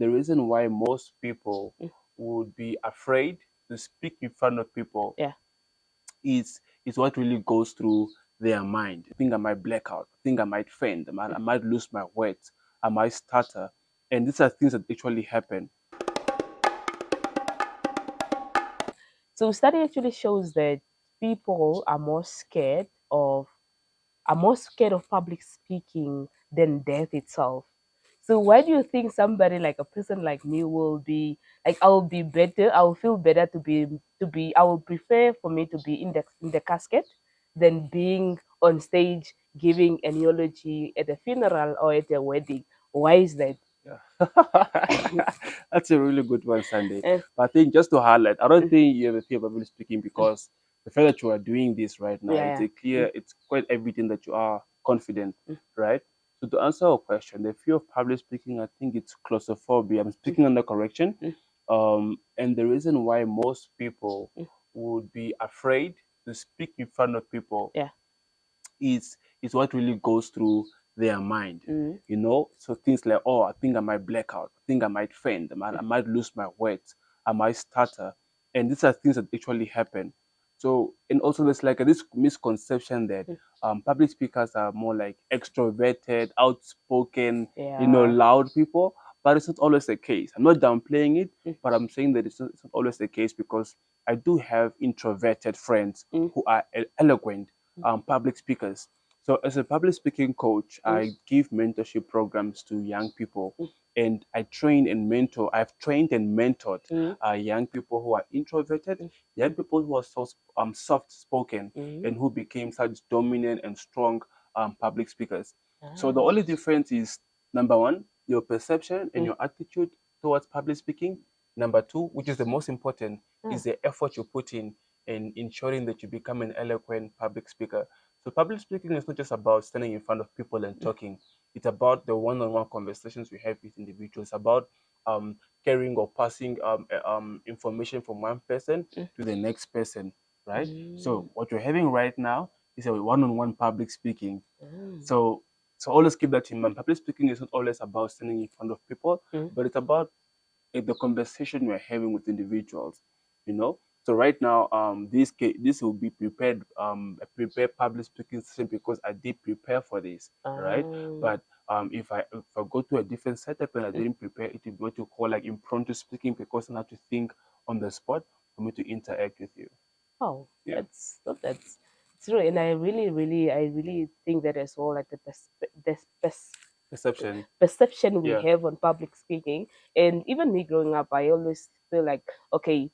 The reason why most people would be afraid to speak in front of people Yeah. is what really goes through their mind. I think I might black out. I think I might faint. I might lose my words. I might stutter. And these are things that actually happen. So study actually shows that people are more scared of public speaking than death itself. So why do you think somebody like a person like me will be like I will be better, I will feel better to be I will prefer for me to be in the casket than being on stage giving an eulogy at a funeral or at a wedding? Why is that? Yeah. That's a really good one, Sunday. Eh, But I think just to highlight, I don't mm, think you have a fear of public speaking because the fact that you are doing this right now, yeah, yeah. it's quite evident that you are confident, Mm, right? So to answer your question, the fear of public speaking, I think it's claustrophobia. I'm mm, speaking under correction. mm, And the reason why most people mm, would be afraid to speak in front of people yeah. is what really goes through their mind. Mm, So things like, oh, I think I might black out. I think I might faint. I might lose my words. I might stutter. And these are things that actually happen. So, and also there's like this misconception that mm, public speakers are more like extroverted, outspoken, yeah. loud people. But it's not always the case. I'm not downplaying it, Mm, but I'm saying that it's not always the case because I do have introverted friends mm, who are eloquent public speakers. So, as a public speaking coach, mm, I give mentorship programs to young people, mm, and I train and mentor. I've trained and mentored mm, young people who are introverted, mm, young people who are so soft spoken, mm. and who became such dominant and strong public speakers. So the Ah. only difference is number one, your perception and Mm, your attitude towards public speaking. Number two, which is the most important, ah. is the effort you put in ensuring that you become an eloquent public speaker. So public speaking is not just about standing in front of people and talking. It's about the one-on-one conversations we have with individuals, about carrying or passing information from one person Mm, to the next person, right? mm, So what you're having right now is a one-on-one public speaking. mm, So always keep that in mind. Public speaking is not always about standing in front of people, mm, but it's about the conversation we're having with individuals, you know. So right now, this will be prepared, a prepared public speaking session because I did prepare for this, right? ah, But if I go to a different setup and I mm. didn't prepare, it will be what you call like impromptu speaking because I have to think on the spot for me to interact with you. Oh, Yeah, that's true, and I really think that as well, like the perception. perception we Yeah, have on public speaking, and even me growing up, I always feel like okay,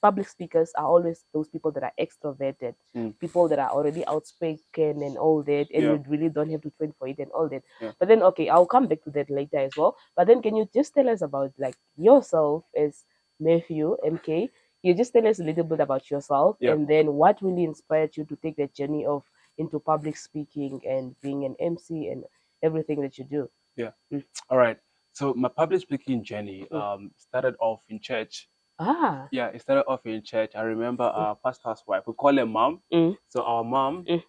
public speakers are always those people that are extroverted, mm, people that are already outspoken and all that, and yeah, you really don't have to train for it and all that. yeah. But then okay, I'll come back to that later as well. But then can you just tell us about like yourself as Matthew MK? You just tell us a little bit about yourself Yeah. and then what really inspired you to take that journey of into public speaking and being an MC and everything that you do. Yeah. Mm. All right. So my public speaking journey Mm. started off in church. Ah. Yeah, it started off in church. I remember our pastor's wife. We call her mom. Mm. So our mom Mm.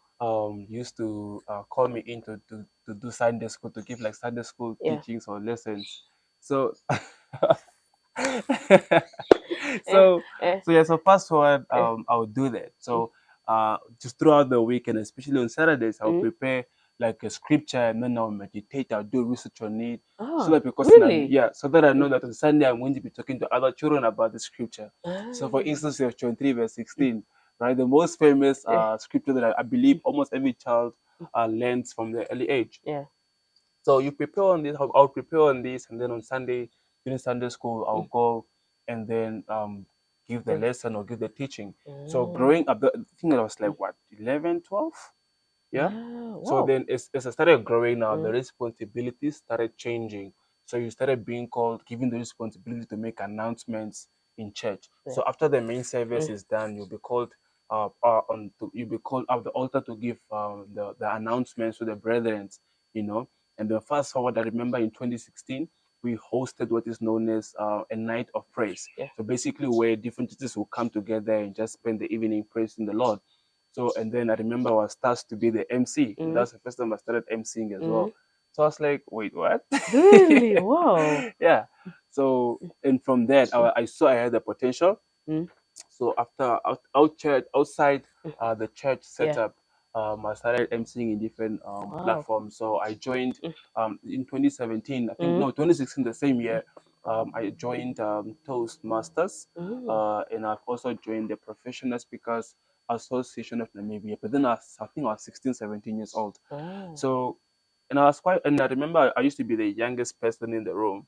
used to call me in to do Sunday school, to give like Sunday school Yeah. teachings or lessons. So Eh. so Eh. so yeah, so fast forward, Eh. I would do that. Mm. So just throughout the weekend, especially on Saturdays, I'll Mm. prepare like a scripture and then I'll meditate, I'll do research on it. So Oh, that really? so that I know Mm. that on Sunday I'm going to be talking to other children about the scripture. So for Ah. instance, we have John 3 verse Mm. 16, right? The most famous Eh. scripture that I believe Mm. almost every child Mm. learns from the early age. Yeah. So you prepare on this, I'll prepare on this, and then on Sunday, during Sunday school, I'll Mm. go and then give the Eh. lesson or give the teaching. So Ah. growing up, I think I was like, what, 11, 12? Yeah. Ah. So Wow. then as I started growing now, the Mm. responsibilities started changing. So you started being called, given the responsibility to make announcements in church. Yeah. So after the main service Mm. is done, you'll be called up the altar to give the announcements to the brethren, you know. And then fast forward, I remember in 2016, we hosted what is known as a night of praise. Yeah. So basically, where different churches will come together and just spend the evening praising the Lord. So, and then I remember I was tasked to be the MC, and Mm. that's the first time I started MCing as Mm. well. So I was like, wait, what? Really? Wow. Yeah. So, and from that, I saw I had the potential. Mm. So after outside the church Yeah. setup, I started emceeing in different Wow. platforms. So I joined Mm. in 2017, I think, Mm. no, 2016, the same year. I joined Toastmasters, Mm. and I've also joined the Professional Speakers Association of Namibia. But then I think I was 16, 17 years old. Oh. So, and I remember I used to be the youngest person in the room.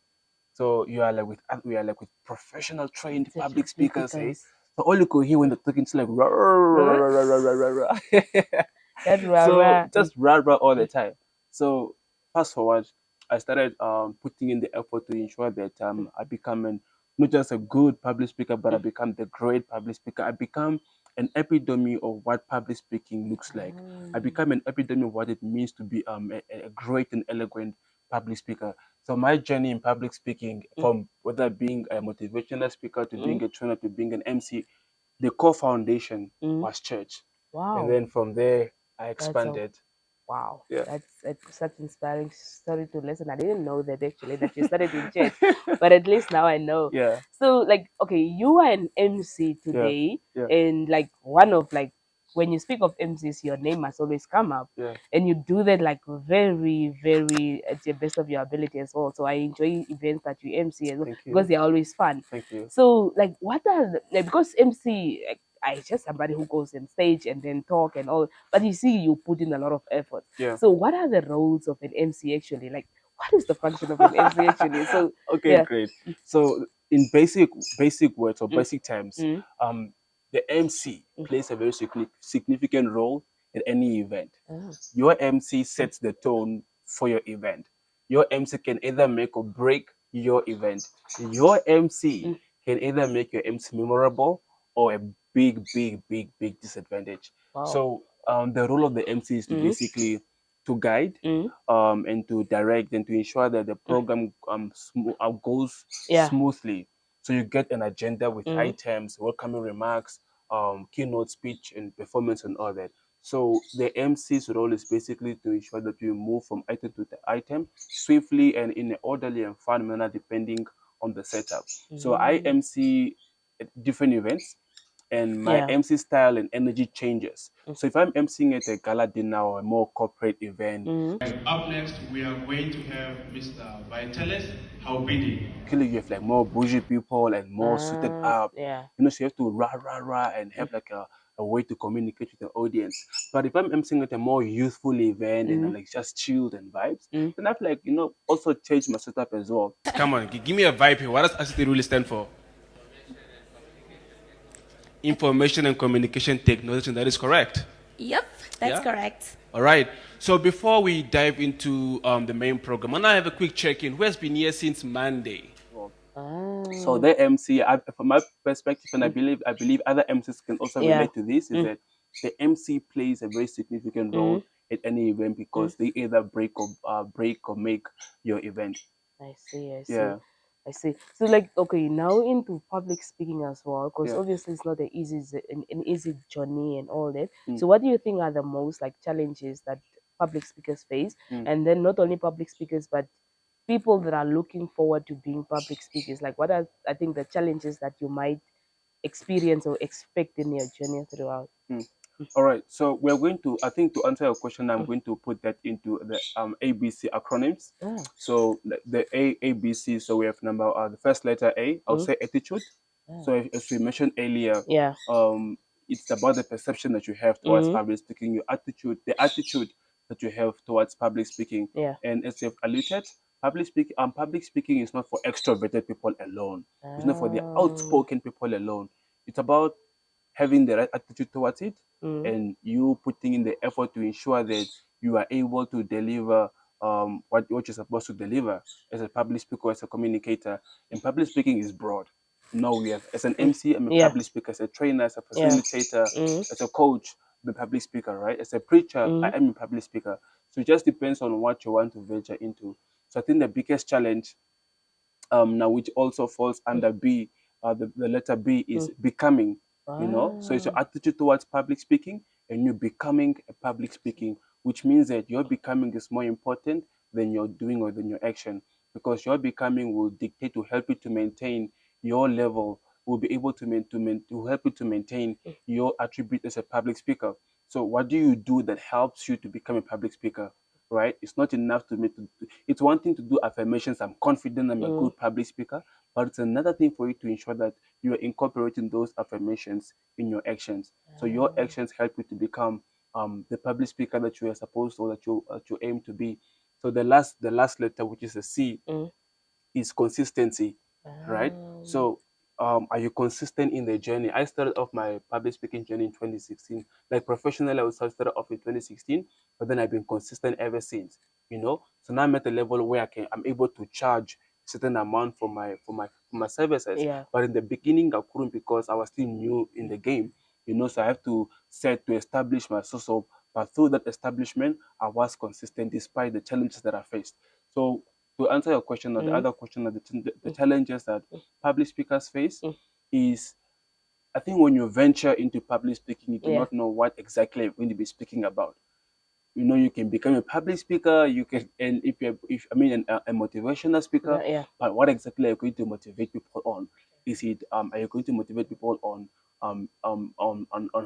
So we are like with professional trained Such public speakers, eh? speakers. So all you could hear when they're talking is like rah, rah, Huh? rah, rah, rah, rah, rah, rah. That So rara. just rah rah all the time. So fast forward, I started putting in the effort to ensure that I become not just a good public speaker, but I become the great public speaker. I become an epitome of what public speaking looks like. I become an epitome of what it means to be a great and eloquent public speaker. So my journey in public speaking, from whether being a motivational speaker to being a trainer to being an MC, the core foundation Mm. was church, and Wow. then from there I That's a expanded. wow. Yeah. That's such inspiring story to listen. I didn't know that actually that you started in church, but at least now I know. Yeah. So like, okay, you are an MC Yeah. today, Yeah. and like one of like when you speak of MCs, your name must always come up, Yeah. and you do that like very, very at your best of your ability as well. So I enjoy events that you MC as well Thank because you. they're always fun. Thank you. So like, what are like, because MC. Like, I just somebody who goes on stage and then talk and all, but you see, you put in a lot of effort. Yeah. So, what are the roles of an MC actually? Like, what is the function of an MC actually? So, Okay, yeah. great. So in basic words or Mm, basic terms, mm, um, the MC mm. plays a very significant role in any event. Oh, Your MC sets the tone for your event. Your MC can either make or break your event. Your MC mm. can either make your MC memorable or a big disadvantage. Wow. So the role of the MC is to Mm, basically to guide mm, and to direct and to ensure that the mm. program goes Yeah. smoothly. So you get an agenda with Mm, items, welcoming remarks, keynote speech, and performance and all that. So the MC's role is basically to ensure that you move from item to the item swiftly and in an orderly and fun manner, depending on the setup. So I mm. MC at different events, and my Yeah. MC style and energy changes. Mm, So if I'm MCing at a gala dinner or a more corporate event, mm. Up next, we are going to have Mr. Vitalis Haubidi. you have like more bougie people and more suited up. Yeah. So you have to rah rah rah and have like a way to communicate with the audience. But if I'm emceeing at a more youthful event and I'm Mm, like just chilled and vibes, mm. then I've like also changed my setup as well. Come on, give me a vibe here. What does ICT really stand for? Information and Communication Technology, and that is correct. Yep, that's Yeah? correct. All right. So before we dive into the main program, I want to have a quick check-in. Who has been here since Monday? So Oh. the MC, from my perspective, and I believe other MCs can also Yeah. relate to this, is Mm, that the MC plays a very significant role mm, at any event mm. because they either break or make your event. I see. I see. Yeah, I see. So, like, okay, now into public speaking as well, because yeah. obviously it's not an easy journey and all that. Mm, So, what do you think are the most like challenges that public speakers face? mm. And then not only public speakers, but people that are looking forward to being public speakers. Like, what are I think the challenges that you might experience or expect in your journey throughout? Mm. All right. So we're going to, I think, to answer your question, I'm Mm. going to put that into the ABC acronyms. Ah. So the ABC. So we have the first letter A. I'll Mm. say attitude. Ah. So as we mentioned earlier, Yeah. it's about the perception that you have towards Mm. public speaking, the attitude that you have towards public speaking, Yeah. and as you've alluded, public speaking is not for extroverted people alone. It's not for the Ah. outspoken people alone. It's about having the right attitude towards it Mm. and you putting in the effort to ensure that you are able to deliver what you're supposed to deliver as a public speaker, as a communicator. And public speaking is broad. We have as an Mm. MC, I'm a Yeah. public speaker, as a trainer, as a Yeah. facilitator, Mm. as a coach, I'm a public speaker, right? As a preacher, I Mm. am a public speaker. So it just depends on what you want to venture into. So I think the biggest challenge now which also falls under B, the letter B is Mm. becoming, so it's your Ah. attitude towards public speaking and you becoming a public speaking, which means that your becoming is more important than your doing or than your action. because your becoming will dictate to help you to maintain your level, will be able to, to help you to maintain your attribute as a public speaker. So what do you do that helps you to become a public speaker? Right? It's not enough to me to. It's one thing to do affirmations. I'm confident I'm a Mm. good public speaker, but it's another thing for you to ensure that you are incorporating those affirmations in your actions. So your Ah. actions help you to become the public speaker that you are supposed or that you aim to be. So the last letter, which is a C, Mm. is consistency, right? Um, So, are you consistent in the journey? I started off my public speaking journey in 2016. Like professionally, I started off in 2016, but then I've been consistent ever since. So now I'm at a level where I'm able to charge a certain amount for my services. yeah. But in the beginning, I couldn't because I was still new in the game. So I have to set to establish myself. But through that establishment, I was consistent despite the challenges that I faced. So to answer your question, or the Mm. other question, or the Mm. challenges that Mm. public speakers face Mm. is, I think when you venture into public speaking, you do Yeah. not know what exactly you're going to be speaking about. You can become a public speaker, you can, and if I mean a motivational speaker, Yeah. but what exactly are you going to motivate people on? Is it are you going to motivate people on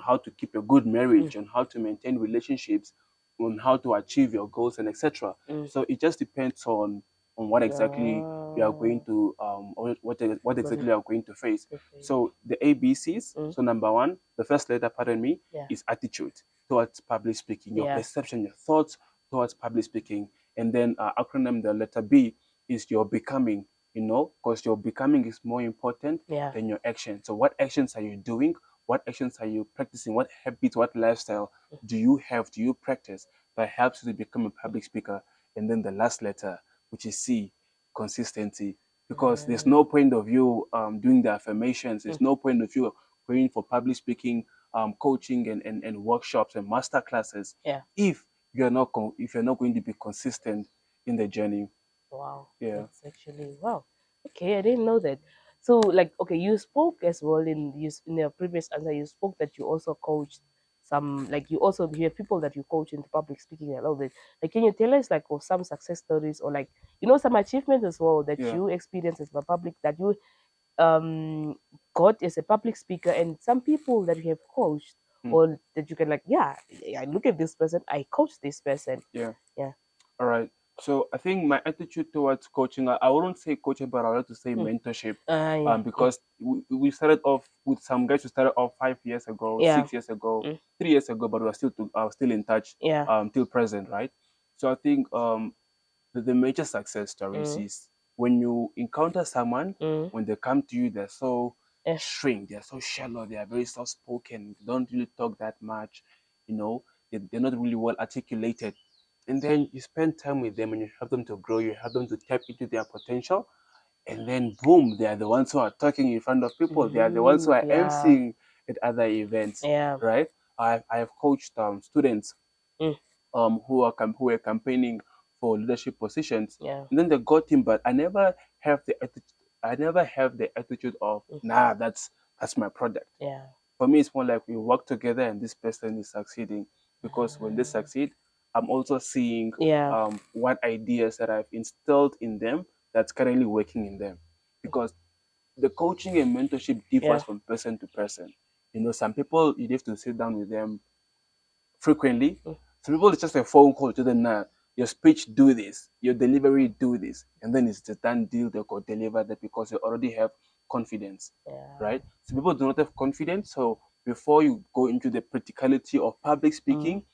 how to keep a good Mm. marriage, on how to maintain relationships, on how to achieve your goals and etc. Mm. So it just depends on what exactly you are going Ah. to or what Got exactly it. you are going to face. The face. So the ABCs, Mm. so number one, the first letter, pardon me, Yeah. is attitude towards public speaking, your Yeah. perception, your thoughts towards public speaking. And then acronym, the letter B, is your becoming, because your becoming is more important Yeah. than your action. So what actions are you doing? What actions are you practicing? What habits, what lifestyle do you have, do you practice that helps you to become a public speaker? And then the last letter, which is C, consistency. Because there's Mm. no point of you doing the affirmations. Mm. There's no point of you going for public speaking coaching and workshops and master classes Yeah. if you're not going to be consistent in the journey. Wow, Yeah. that's actually wow. Okay, I didn't know that. So, like, okay, you spoke as well in your previous answer. You spoke that you also coached some, like, you have people that you coach into public speaking and all that. Like, can you tell us like of some success stories or like some achievements as well that Yeah. you experienced as a public that you um got as a public speaker and some people that you have coached Mm. or that you can like I look at this person, I coach this person. Yeah. Yeah. All right. So I think my attitude towards coaching, I wouldn't say coaching, but I would like to say Mm. mentorship. Yeah. Mm. Because we started off with some guys who started off 5 years ago, Yeah. 6 years ago, Mm. 3 years ago, but I was still in touch Yeah. till present, right? So I think the major success stories Mm. is when you encounter someone, Mm. when they come to you, they're so Yeah. shrink, they're so shallow, they are very soft spoken, they don't really talk that much, they're not really well articulated. And then you spend time with them and you help them to grow, you help them to tap into their potential. And then, boom, they are the ones who are talking in front of people, they are the ones who Mm. are Yeah. emceeing at other events, Yeah. right? I have coached students Mm. who were campaigning for leadership positions, Yeah. and then they got him. But I never have the attitude. I never have the attitude of, Mm. nah, that's my product. Yeah. For me, it's more like we work together and this person is succeeding, because when they Ah. succeed, I'm also seeing Yeah. what ideas that I've instilled in them that's currently working in them. Because the coaching and mentorship differs Yeah. from person to person. Some people you have to sit down with them frequently. Mm. Some people, it's just a phone call to them now. Your speech, do this. Your delivery, do this. And then it's the done deal. They could deliver that because they already have confidence, Yeah. right? So people do not have confidence. So before you go into the practicality of public Mm. speaking,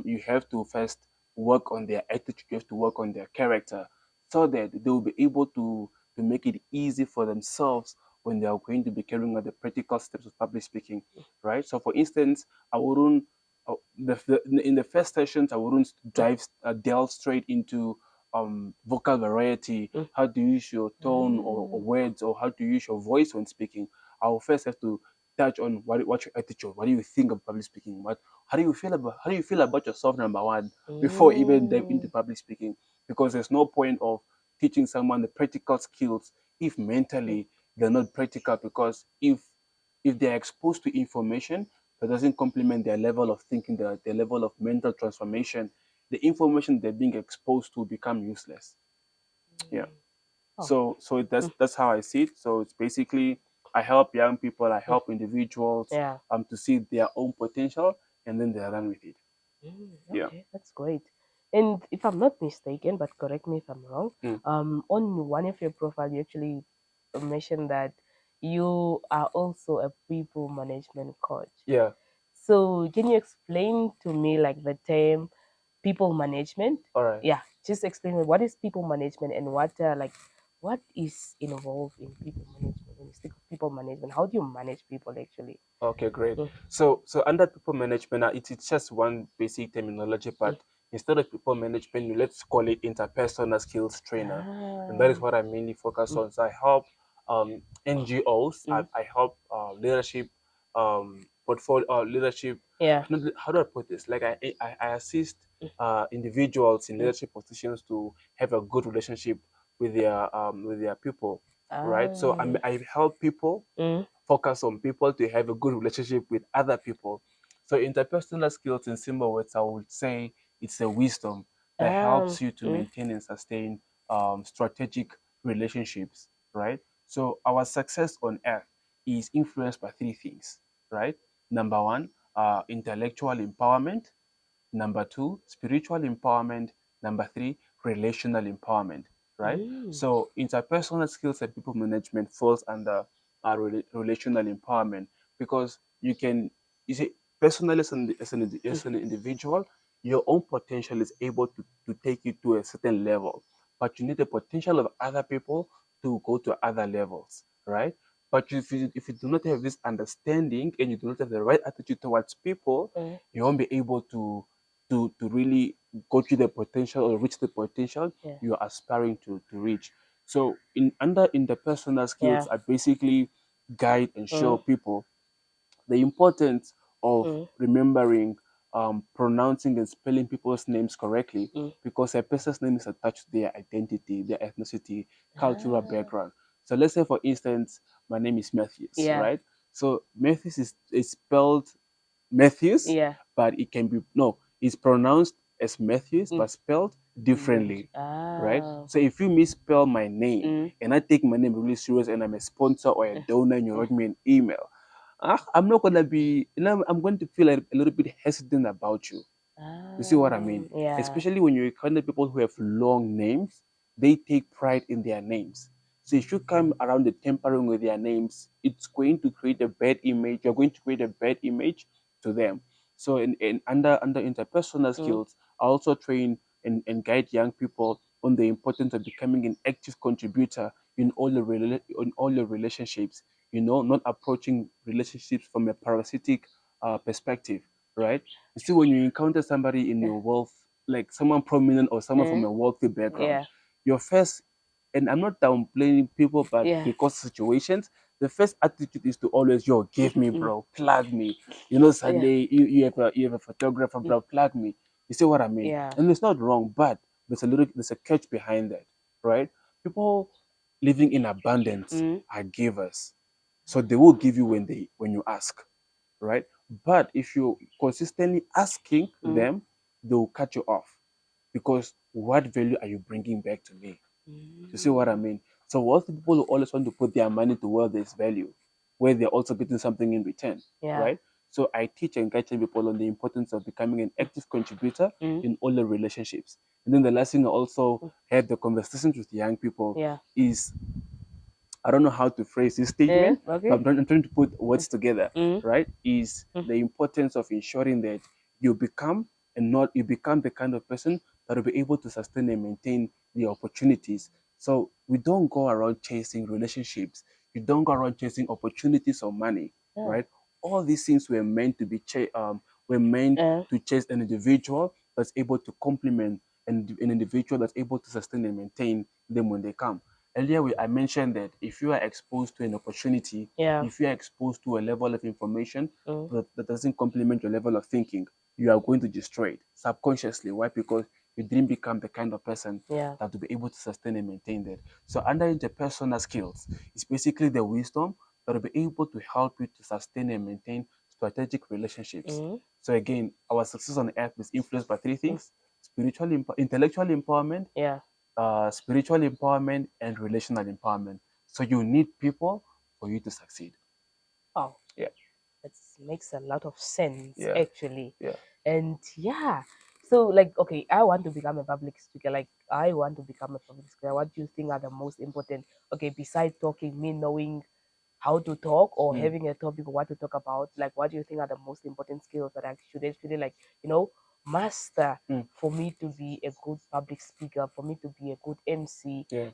you have to first work on their attitude. You have to work on their character, so that they will be able to make it easy for themselves when they are going to be carrying out the practical steps of public speaking, right? So, for instance, I wouldn't in the first sessions, I wouldn't Mm. delve straight into vocal variety, Mm. how to use your tone or Mm. words, or how to use your voice when speaking. I will first have to touch on what's your attitude. What do you think of public speaking? How do you feel about yourself, number one, before even dive into Mm. public speaking? Because there's no point of teaching someone the practical skills if Mm. mentally they're not practical. Because if they're exposed to information that doesn't complement their level of thinking, their level of mental transformation, the information they're being exposed to become useless. Yeah. Oh. So Mm. that's how I see it. So it's basically I help young people, I Mm. help individuals Yeah. to see their own potential, and then they run with it. Yeah. Okay, that's great. And if I'm not mistaken, but correct me if I'm wrong, Mm. on one of your profile, you actually mentioned that you are also a people management coach. Yeah. So can you explain to me like the term people management? All right. Yeah, just explain me what is people management and what is involved in people management. When you speak of people management, how do you manage people actually? Okay, great. Mm, So under people management, it's just one basic terminology, mm. but instead of people management, let's call it interpersonal skills trainer, and that is Ah, what I mainly focus mm, on. So I help NGOs, mm. I help leadership, portfolio leadership. Yeah. How do I put this? Like I assist individuals in Mm. leadership positions to have a good relationship with their people, right? So Ah. I help people Mm. focus on people to have a good relationship with other people. So interpersonal skills in simple words, I would say it's a wisdom that helps you to Mm. maintain and sustain strategic relationships, right? So our success on earth is influenced by three things, right? Number one, intellectual empowerment. Number two, spiritual empowerment. Number three, relational empowerment, right? Mm. So interpersonal skills and people management falls under relational empowerment because you see, personally Mm. as an individual, your own potential is able to take you to a certain level, but you need the potential of other people to go to other levels, right? But if you do not have this understanding and you do not have the right attitude towards people, Mm. you won't be able to really go to the potential or reach the potential Yeah. you're aspiring to reach. So in under interpersonal Yeah. skills, I basically guide and show Mm. people the importance of Mm. remembering, pronouncing and spelling people's names correctly Mm. because a person's name is attached to their identity, their ethnicity, cultural Ah. background. So let's say, for instance, my name is Mathews, Yeah. right? So Mathews is spelled Mathews, Yeah. but it can be no, it's pronounced as Mathews, Mm. but spelled Different. differently, right? Ah. So if you misspell my name Mm. and I take my name really serious and I'm a sponsor or a Uh, donor and you uh, write me an email, I'm not gonna be, I'm going to feel a little bit hesitant about you. You see what I mean? yeah. Especially when you encounter people who have long names, they take pride in their names. So if you come around the tampering with their names, it's going to create a bad image. You're going to create a bad image to them. So in under interpersonal Mm. skills, I also train and guide young people on the importance of becoming an active contributor in all your relationships. You know, not approaching relationships from a parasitic perspective, right? You see, when you encounter somebody in Uh, your wealth, like someone prominent or someone from uh, a wealthy background, yeah. your first, and I'm not downplaying people, but Yeah. because situations, the first attitude is to always, yo, give me, Mm. bro, plug me. You know, Yeah. Sunday, you have a photographer, Mm. bro, plug me. You see what I mean? Yeah. And it's not wrong, but there's a catch behind that, right? People living in abundance Mm. are givers. So they will give you when you ask, right? But if you're consistently asking Mm. them, they'll cut you off because what value are you bringing back to me? You see what I Mm. mean? So wealthy people will always want to put their money to where there's value, where they're also getting something in return, Yeah. right? So I teach and guide people on the importance of becoming an active contributor Mm. in all the relationships. And then the last thing I also Mm. have the conversations with young people Yeah. is, I don't know how to phrase this statement, but Okay. I'm trying to put words together, Mm. right? Is Mm. the importance of ensuring that you become you become the kind of person that will be able to sustain and maintain the opportunities. So we don't go around chasing relationships. You don't go around chasing opportunities or money, Yeah. right? All these things were meant to be were meant Uh, to chase an individual that's able to complement an individual that's able to sustain and maintain them when they come. Earlier, I mentioned that if you are exposed to an opportunity, yeah. if you are exposed to a level of information Mm. that doesn't complement your level of thinking, you are going to destroy it subconsciously. Why? Because you didn't become the kind of person Yeah. that will be able to sustain and maintain that. So, under interpersonal skills, it's basically the wisdom that will be able to help you to sustain and maintain strategic relationships. Mm. So, again, our success on earth is influenced by three Mm. things: intellectual empowerment, Yeah. spiritual empowerment, and relational empowerment. So you need people for you to succeed. Oh, Yeah, that makes a lot of sense yeah, actually. yeah. And yeah, so like, okay, I want to become a public speaker. Like, I want to become a public speaker. What do you think are the most important? Okay, besides talking, me knowing how to talk or Mm. having a topic or what to talk about, like, what do you think are the most important skills that I should actually, like, master Mm. for me to be a good public speaker, for me to be a good MC, Yeah,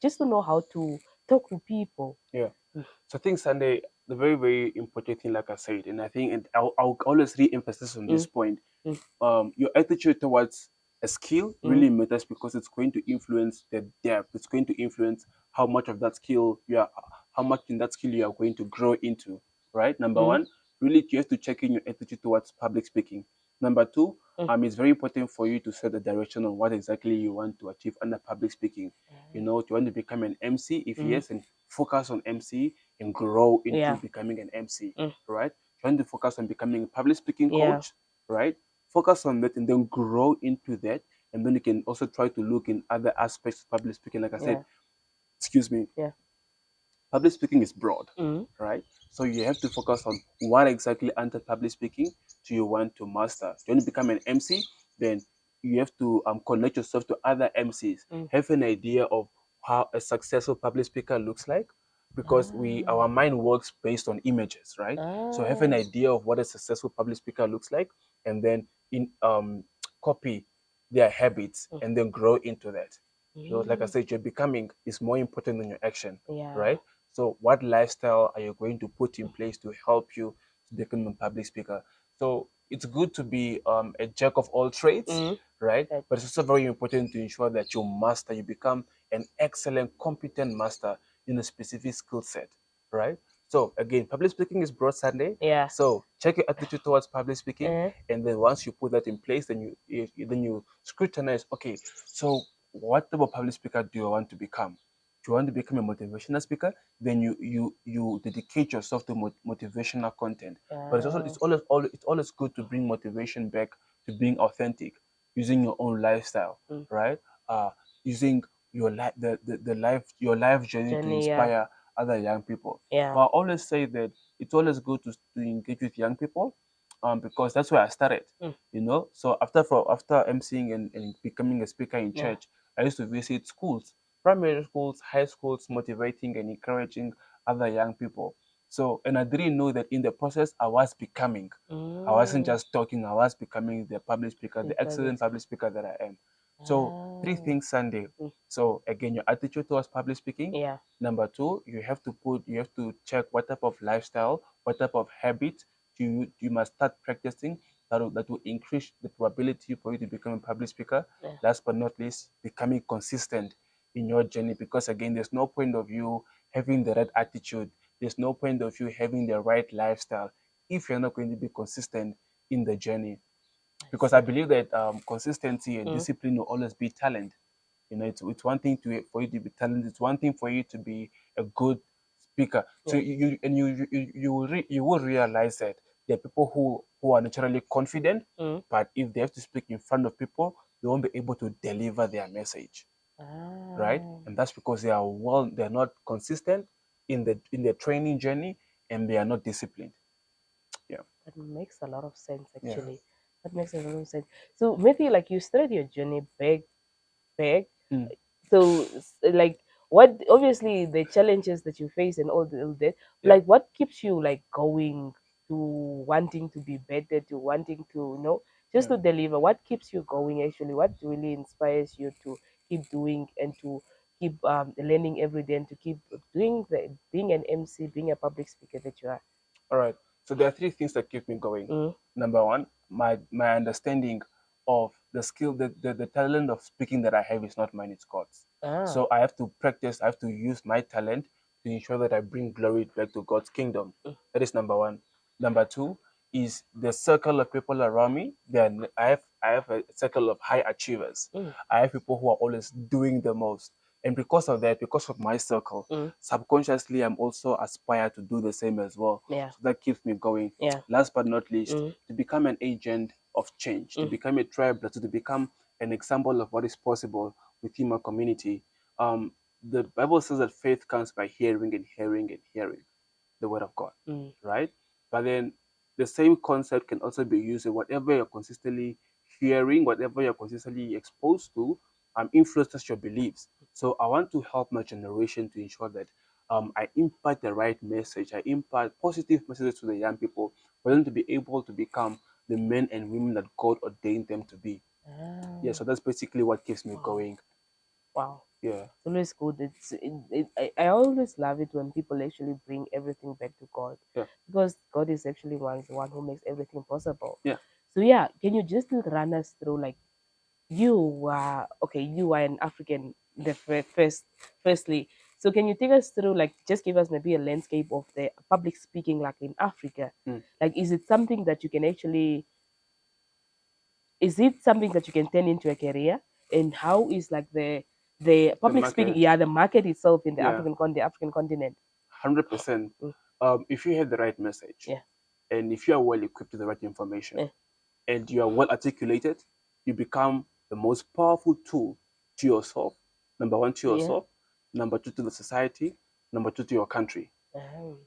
just to know how to talk to people. yeah. Mm. So I think Sunday, the very, very important thing, like I said, and I think, and I'll always re-emphasize on this Mm. point. Mm. Your attitude towards a skill Mm. really matters because it's going to influence the depth. It's going to influence how much of that skill how much in that skill you are going to grow into. Right. Number Mm. one, really, you have to check in your attitude towards public speaking. Number two, Mm. it's very important for you to set the direction on what exactly you want to achieve under public speaking. Do you want to become an MC? If Mm. yes, and focus on MC and grow into Yeah. becoming an MC. Mm. Right. Trying to focus on becoming a public speaking Yeah. coach. Right. Focus on that and then grow into that. And then you can also try to look in other aspects of public speaking. Like I said, Yeah. excuse me, Yeah. public speaking is broad, Mm. right? So you have to focus on what exactly under public speaking do you want to master. Do you want to become an MC? Then you have to connect yourself to other MCs. Mm. Have an idea of how a successful public speaker looks like, because Ah. our mind works based on images, right? So have an Ah. idea of what a successful public speaker looks like, and then in copy their habits Mm. and then grow into that. So like I Mm. said, your becoming is more important than your action, Yeah. right? So what lifestyle are you going to put in place to help you to become a public speaker? So it's good to be a jack of all trades, Mm. right? That, But it's also very important to ensure that you become an excellent, competent master in a specific skill set, right? So again, public speaking is broad Sunday. yeah. So check your attitude towards public speaking, Uh, and then once you put that in place, then you scrutinize. Okay, so what type of public speaker do you want to become? Do you want to become a motivational speaker? Then you dedicate yourself to motivational content. But uh, it's always good to bring motivation back to being authentic, using your own lifestyle, mm. right? Using your life your life journey to Journey, yeah. inspire other young people. Yeah. But I always say that it's always good to engage with young people, because that's where I started. Mm. So after emceeing and becoming a speaker in Yeah. church, I used to visit schools, primary schools, high schools, motivating and encouraging other young people. So, and I didn't know that in the process I was becoming. I wasn't Mm. just talking, I was becoming the public speaker, The the excellent public. public speaker that I am. So, three Ah. things Sunday. Mm. So, again, your attitude towards public speaking. Yeah. Number two, you have to check what type of lifestyle, what type of habit you must start practicing that will increase the probability for you to become a public speaker. Yeah. Last but not least, becoming consistent in your journey, because again, there's no point of you having the right attitude. There's no point of you having the right lifestyle if you're not going to be consistent in the journey. I Because I see. believe that consistency and Mm. discipline will always be talent. It's one thing for you to be talented. It's one thing for you to be a good speaker. So Yeah. you will realize that there are people who are naturally confident, Mm. but if they have to speak in front of people, they won't be able to deliver their message, right? Ah. And that's because they're not consistent in their training journey, and they are not disciplined. Yeah, That makes a lot of sense, yeah, actually. That makes a lot of sense. So, Matthew, like, you started your journey back. mm, So, like, what, obviously the challenges that you face and all that, yeah. like, what keeps you like going to wanting to be better, to wanting to, just Yeah. to deliver? What keeps you going actually? What really inspires you to keep doing and to keep learning every day and to keep doing being an MC, being a public speaker that you are? All right. So there are three things that keep me going. Mm. Number one, my understanding of the skill, the talent of speaking that I have is not mine, it's God's. Ah. So I have to practice, I have to use my talent to ensure that I bring glory back to God's kingdom. Mm. That is number one. Number two is the circle of people around me. Then I have a circle of high achievers. Mm. I have people who are always doing the most. And because of that, because of my circle, Mm. subconsciously I'm also aspire to do the same as well. Yeah. So that keeps me going. Yeah. Last but not least, Mm. to become an agent of change, to Mm. become a trailblazer, to become an example of what is possible within my community. The Bible says that faith comes by hearing and hearing and hearing the word of God, right? But then the same concept can also be used in whatever you're consistently hearing, whatever you're consistently exposed to, influences your beliefs. So I want to help my generation to ensure that I impart the right message, I impart positive messages to the young people for them to be able to become the men and women that God ordained them to be. Yeah, so that's basically what keeps me Wow. going. Wow. Yeah. It's always good. I always love it when people actually bring everything back to God, Yeah. because God is actually the one who makes everything possible. Yeah. So yeah, can you just run us through, like, you are okay, you are an African, the firstly. So can you take us through, like, just give us maybe a landscape of the public speaking, like, in Africa? Mm. Like, is it something that you can actually, is it something that you can turn into a career? And how is, like, the The public speaking, market. yeah, the market itself in the Yeah. African continent? 100%. Mm. If you have the right message Yeah. and if you are well equipped with the right information Yeah. and you are well articulated, you become the most powerful tool to yourself. Number one, to Yeah. yourself. Number two, to the society. Number two, to your country.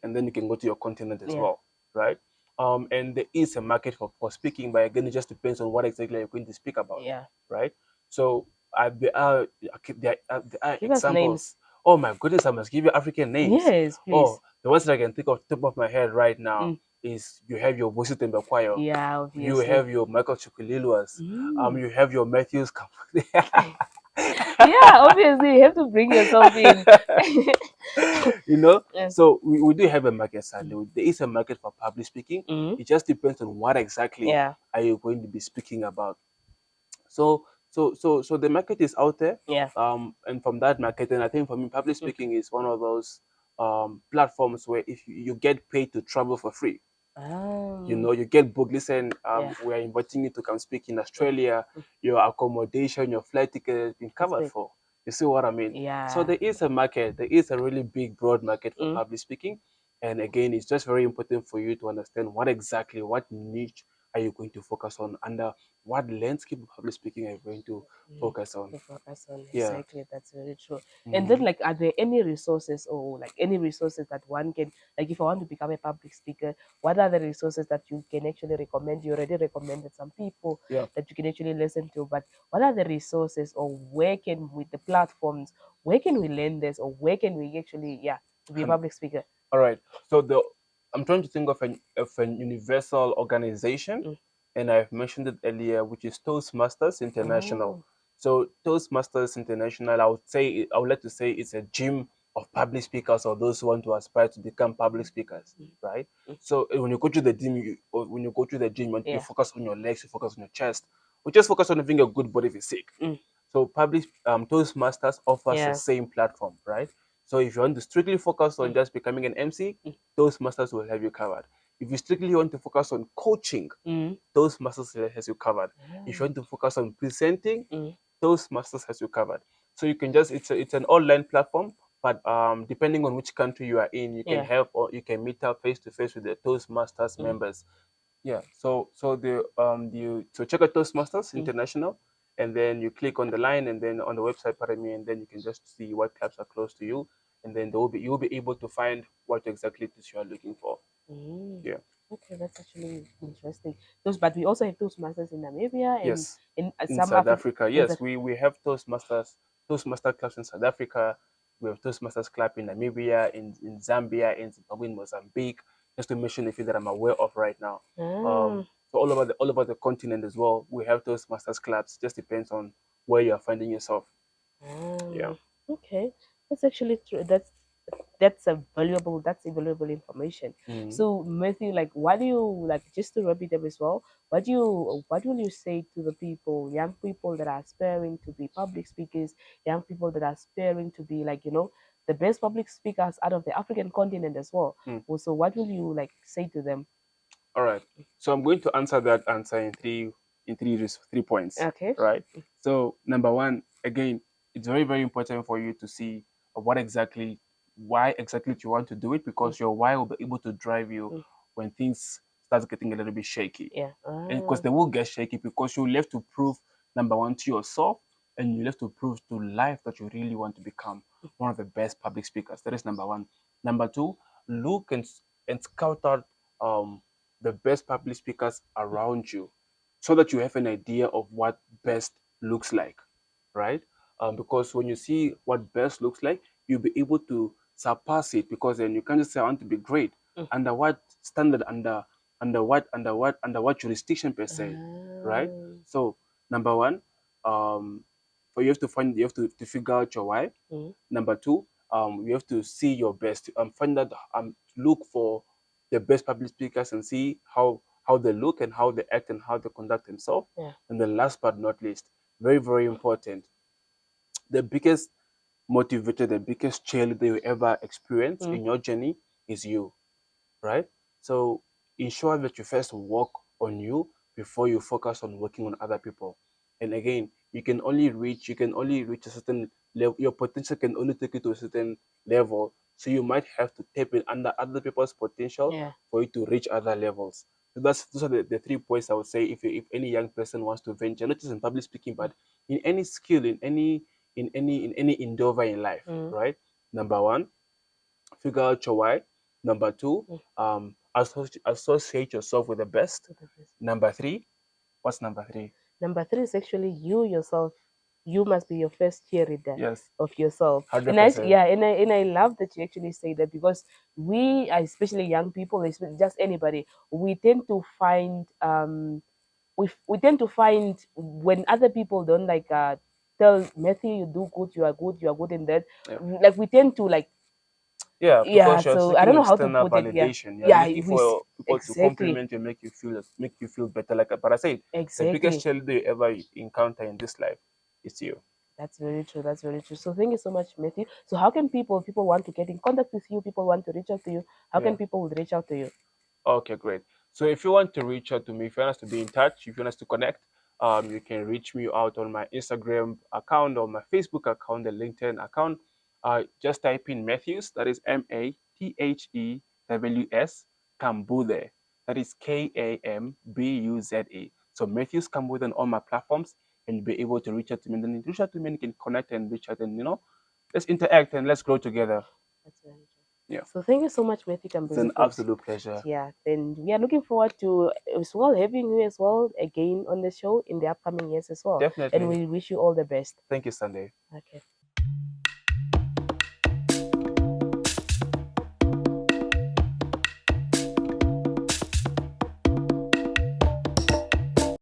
And then you can go to your continent as Yeah. well, right? And there is a market for speaking, but again, it just depends on what exactly you're going to speak about, Yeah. right? So there are Give us names. examples. Oh my goodness, I must give you African names. Yes, please. Oh, the ones that I can think of top of my head right now Mm. is you have your Vusi Tembakwayo, Yeah, you obviously. have your Michael Chukwuliluas, Mm. you have your Mathews Kambuze. Yeah, obviously you have to bring yourself in. you know Yeah. so we do have a market, sadly. Mm. There is a market for public speaking. Mm. It just depends on what exactly Yeah. are you going to be speaking about. So the market is out there. Yeah. And from that market, and I think for me, public Mm. speaking is one of those platforms where if you get paid to travel for free. You get booked. Listen, Yeah. we are inviting you to come speak in Mm. Australia. Mm. Your accommodation, your flight ticket has been covered Respect. for. You see what I mean? So Yeah. there is a market. There is a really big, broad market for Mm. public speaking. And again, it's just very important for you to understand what niche are you going to focus on, under what landscape of public speaking are you going to Mm. focus on. To focus on, Yeah. exactly. That's very true. And then, Mhm. like, are there any resources, or like any resources that one can, like, if I want to become a public speaker, what are the resources that you can actually recommend? You already recommended some people Yeah. that you can actually listen to, but what are the resources, or where can, with the platforms, where can we learn this, or where can we actually, yeah, to be a public speaker? All right. So I'm trying to think of an universal organization, Mm. and I've mentioned it earlier, which is Toastmasters International. Oh. So Toastmasters International, I would like to say it's a gym of public speakers, or those who want to aspire to become public speakers, Mm. right? Mm. So when you go to the gym, you Yeah. focus on your legs, you focus on your chest, or just focus on having a good body physique. Mm. So public Toastmasters offers the Yeah. same platform, right? So if you want to strictly focus on Mm. just becoming an MC, Mm. Toastmasters will have you covered. If you strictly want to focus on coaching, Mm. Toastmasters has you covered. If you want to focus on presenting, Mm. Toastmasters has you covered. So you can just it's an online platform, but depending on which country you are in, you can Yeah. have or you can meet up face to face with the Toastmasters Mm. members. Yeah. So check out Toastmasters Mm. International, and then you click on the line, and then on the website, pardon me, and then you can just see what clubs are close to you, and then you'll be able to find what exactly it is you are looking for. Mm. Yeah. Okay, that's actually interesting. Those, but we also have those masters in Namibia and Yes. in In some South African. Africa, In the, yes, we have Toastmaster clubs in South Africa. We have Toastmasters club in Namibia, in Zambia, in Zimbabwe, in Mozambique, just to mention a few that I'm aware of right now. ah, So all over the continent as well, we have Toastmasters clubs. Just depends on where you are finding yourself. Yeah. ah, okay, that's actually true. That's a valuable information. Mhm. So Matthew, like, what do you, like, just to wrap it up as well? What will you say to the people, young people that are aspiring to be public speakers, young people that are aspiring to be, like, the best public speakers out of the African continent as well? Mm. Also, what will you, like, say to them? All right. So I'm going to answer that answer in three points. Okay. Right. So number one, again, it's very, very important for you to see why exactly you want to do it, Mm. because your why will be able to drive you Mm. when things start getting a little bit shaky. Yeah. And because they will get shaky, because you'll have to prove, number one, to yourself, and you have to prove to life that you really want to become one of the best public speakers. That is number one. Number two, look and scout out the best public speakers around you so that you have an idea of what best looks like, right? Because when you see what best looks like, you'll be able to surpass it, because then you can't just say I want to be great. Mm. Under what standard, under what jurisdiction per se, right? Ah. So number one, for you have to figure out your why. Mm. Number two, you have to see your best, find out, look for the best public speakers and see how they look and how they act and how they conduct themselves. Yeah. And then last but not least, very very important, the biggest motivator, the biggest cheerleader you ever experience Mm. in your journey is you, right? So ensure that you first work on you before you focus on working on other people. And again, you can only reach a certain level. Your potential can only take you to a certain level. So you might have to tap in under other people's potential Yeah. for you to reach other levels. So those are the 3 points I would say, if any young person wants to venture, not just in public speaking, but in any skill, in any endeavor in life, Mm. right? Number one, figure out your why. Number two, Mm. associate yourself with the best. With the best. Number three, what's number three? Number three is actually you yourself. You must be your first cheerleader Yes, of yourself. hundred And I, percent. yeah, and I love that you actually say that, because we, especially young people, just anybody, we tend to find we tend to find when other people don't like tell Matthew, you do good, you are good in that. Yeah, Like we tend to like, yeah, yeah. because you're So I seeking don't know how to external put it. Yeah, validation. You're yeah. looking for people to Exactly, compliment you, make you feel better. Like, but I said, the biggest exactly. cheerleader you ever encounter in this life is you. That's very true. That's very true. So thank you so much, Matthew. So how can people want to get in contact with you? People want to reach out to you. How Yeah. can people reach out to you? Okay, great. So if you want to reach out to me, if you want us to be in touch, if you want us to connect, you can reach me out on my Instagram account or my Facebook account, the LinkedIn account. Just type in Mathews, that is Mathews Kambuze, that is Kambuze. So Mathews Kambuze on all my platforms, and you'll be able to reach out to me. And then you reach out to me and you can connect and reach out, and let's interact and let's grow together. That's very true. Yeah, So thank you so much, Mathew it's Kambuze, an for absolute pleasure. yeah. Then we are looking forward to as well having you as well again on the show in the upcoming years as well. And Definitely. we wish you all the best. Thank you, Sunday. Okay.